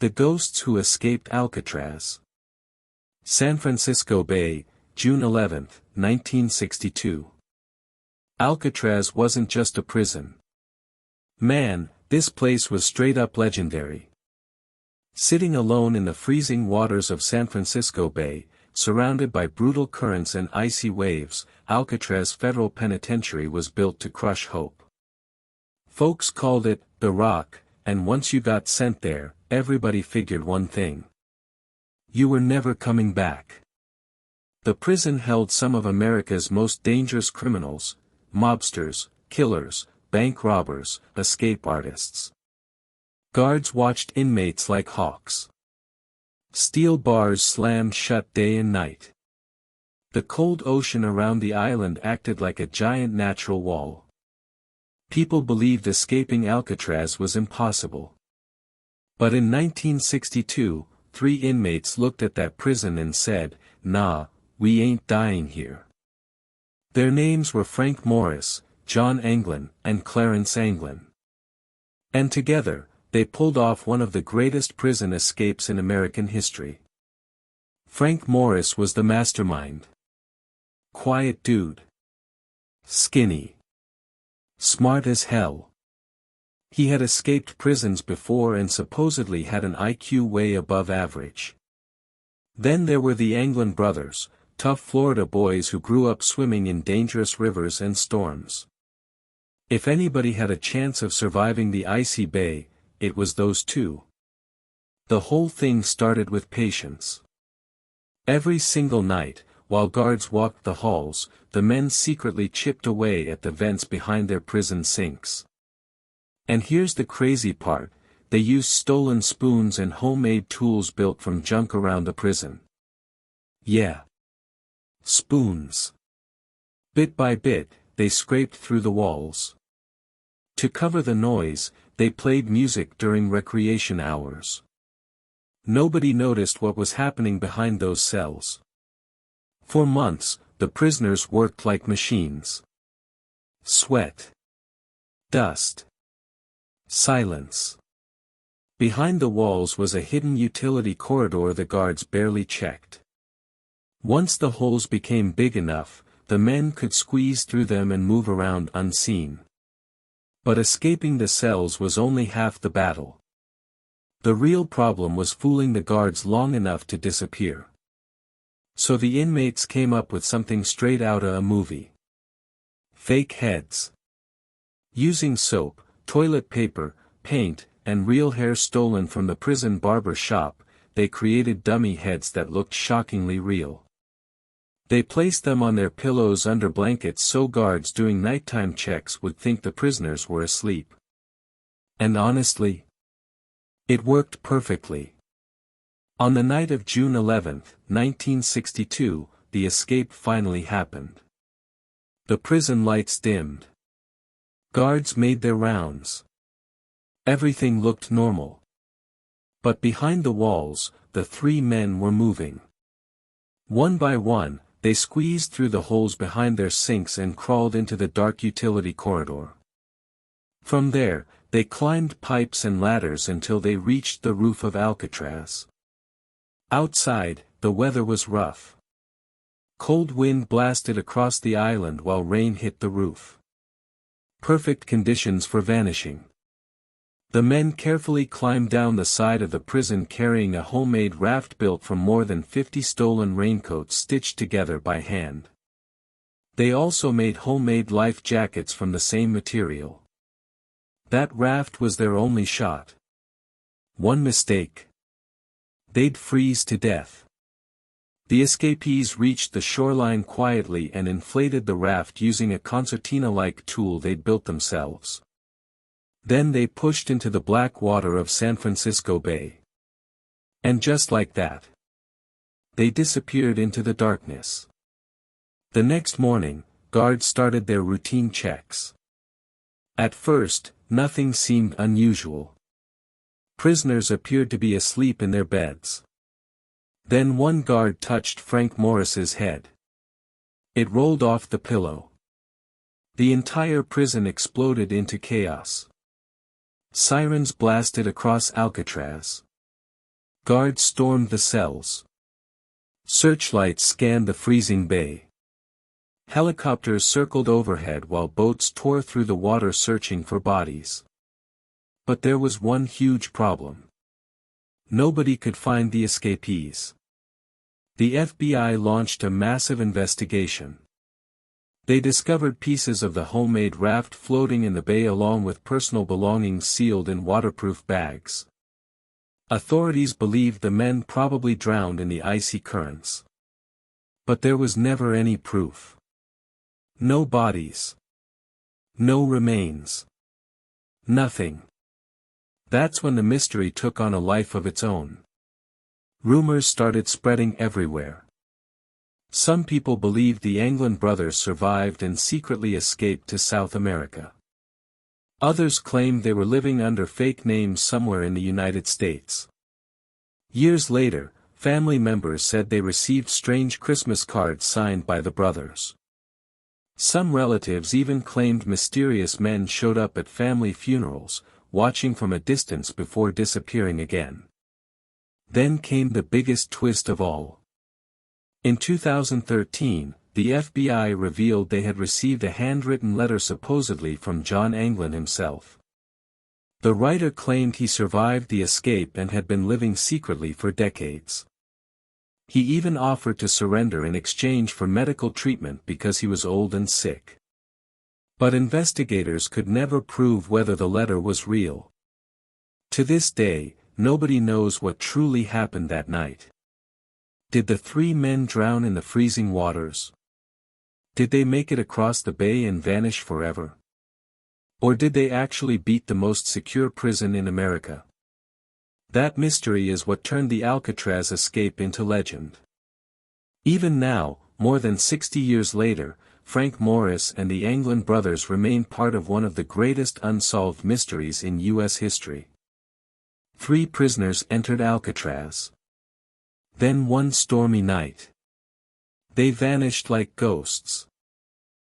The Ghosts Who Escaped Alcatraz. San Francisco Bay, June 11, 1962. Alcatraz wasn't just a prison. Man, this place was straight up legendary. Sitting alone in the freezing waters of San Francisco Bay, surrounded by brutal currents and icy waves, Alcatraz Federal Penitentiary was built to crush hope. Folks called it the Rock, and once you got sent there, everybody figured one thing. You were never coming back. The prison held some of America's most dangerous criminals, mobsters, killers, bank robbers, escape artists. Guards watched inmates like hawks. Steel bars slammed shut day and night. The cold ocean around the island acted like a giant natural wall. People believed escaping Alcatraz was impossible. But in 1962, 3 inmates looked at that prison and said, "Nah, we ain't dying here." Their names were Frank Morris, John Anglin, and Clarence Anglin. And together, they pulled off one of the greatest prison escapes in American history. Frank Morris was the mastermind. Quiet dude. Skinny. Smart as hell. He had escaped prisons before and supposedly had an IQ way above average. Then there were the Anglin brothers, tough Florida boys who grew up swimming in dangerous rivers and storms. If anybody had a chance of surviving the icy bay, it was those two. The whole thing started with patience. Every single night, while guards walked the halls, the men secretly chipped away at the vents behind their prison sinks. And here's the crazy part, they used stolen spoons and homemade tools built from junk around the prison. Yeah. Spoons. Bit by bit, they scraped through the walls. To cover the noise, they played music during recreation hours. Nobody noticed what was happening behind those cells. For months, the prisoners worked like machines. Sweat. Dust. Silence. Behind the walls was a hidden utility corridor the guards barely checked. Once the holes became big enough, the men could squeeze through them and move around unseen. But escaping the cells was only half the battle. The real problem was fooling the guards long enough to disappear. So the inmates came up with something straight out of a movie. Fake heads. Using soap, toilet paper, paint, and real hair stolen from the prison barber shop, they created dummy heads that looked shockingly real. They placed them on their pillows under blankets so guards doing nighttime checks would think the prisoners were asleep. And honestly, it worked perfectly. On the night of June 11, 1962, the escape finally happened. The prison lights dimmed. Guards made their rounds. Everything looked normal. But behind the walls, the 3 men were moving. One by one, they squeezed through the holes behind their sinks and crawled into the dark utility corridor. From there, they climbed pipes and ladders until they reached the roof of Alcatraz. Outside, the weather was rough. Cold wind blasted across the island while rain hit the roof. Perfect conditions for vanishing. The men carefully climbed down the side of the prison carrying a homemade raft built from more than 50 stolen raincoats stitched together by hand. They also made homemade life jackets from the same material. That raft was their only shot. One mistake. They'd freeze to death. The escapees reached the shoreline quietly and inflated the raft using a concertina-like tool they'd built themselves. Then they pushed into the black water of San Francisco Bay. And just like that, they disappeared into the darkness. The next morning, guards started their routine checks. At first, nothing seemed unusual. Prisoners appeared to be asleep in their beds. Then one guard touched Frank Morris's head. It rolled off the pillow. The entire prison exploded into chaos. Sirens blasted across Alcatraz. Guards stormed the cells. Searchlights scanned the freezing bay. Helicopters circled overhead while boats tore through the water searching for bodies. But there was one huge problem. Nobody could find the escapees. The FBI launched a massive investigation. They discovered pieces of the homemade raft floating in the bay along with personal belongings sealed in waterproof bags. Authorities believed the men probably drowned in the icy currents. But there was never any proof. No bodies. No remains. Nothing. That's when the mystery took on a life of its own. Rumors started spreading everywhere. Some people believed the Anglin brothers survived and secretly escaped to South America. Others claimed they were living under fake names somewhere in the United States. Years later, family members said they received strange Christmas cards signed by the brothers. Some relatives even claimed mysterious men showed up at family funerals, watching from a distance before disappearing again. Then came the biggest twist of all. In 2013, the FBI revealed they had received a handwritten letter supposedly from John Anglin himself. The writer claimed he survived the escape and had been living secretly for decades. He even offered to surrender in exchange for medical treatment because he was old and sick. But investigators could never prove whether the letter was real. To this day, nobody knows what truly happened that night. Did the three men drown in the freezing waters? Did they make it across the bay and vanish forever? Or did they actually beat the most secure prison in America? That mystery is what turned the Alcatraz escape into legend. Even now, more than 60 years later, Frank Morris and the Anglin brothers remain part of one of the greatest unsolved mysteries in U.S. history. 3 prisoners entered Alcatraz. Then one stormy night, they vanished like ghosts.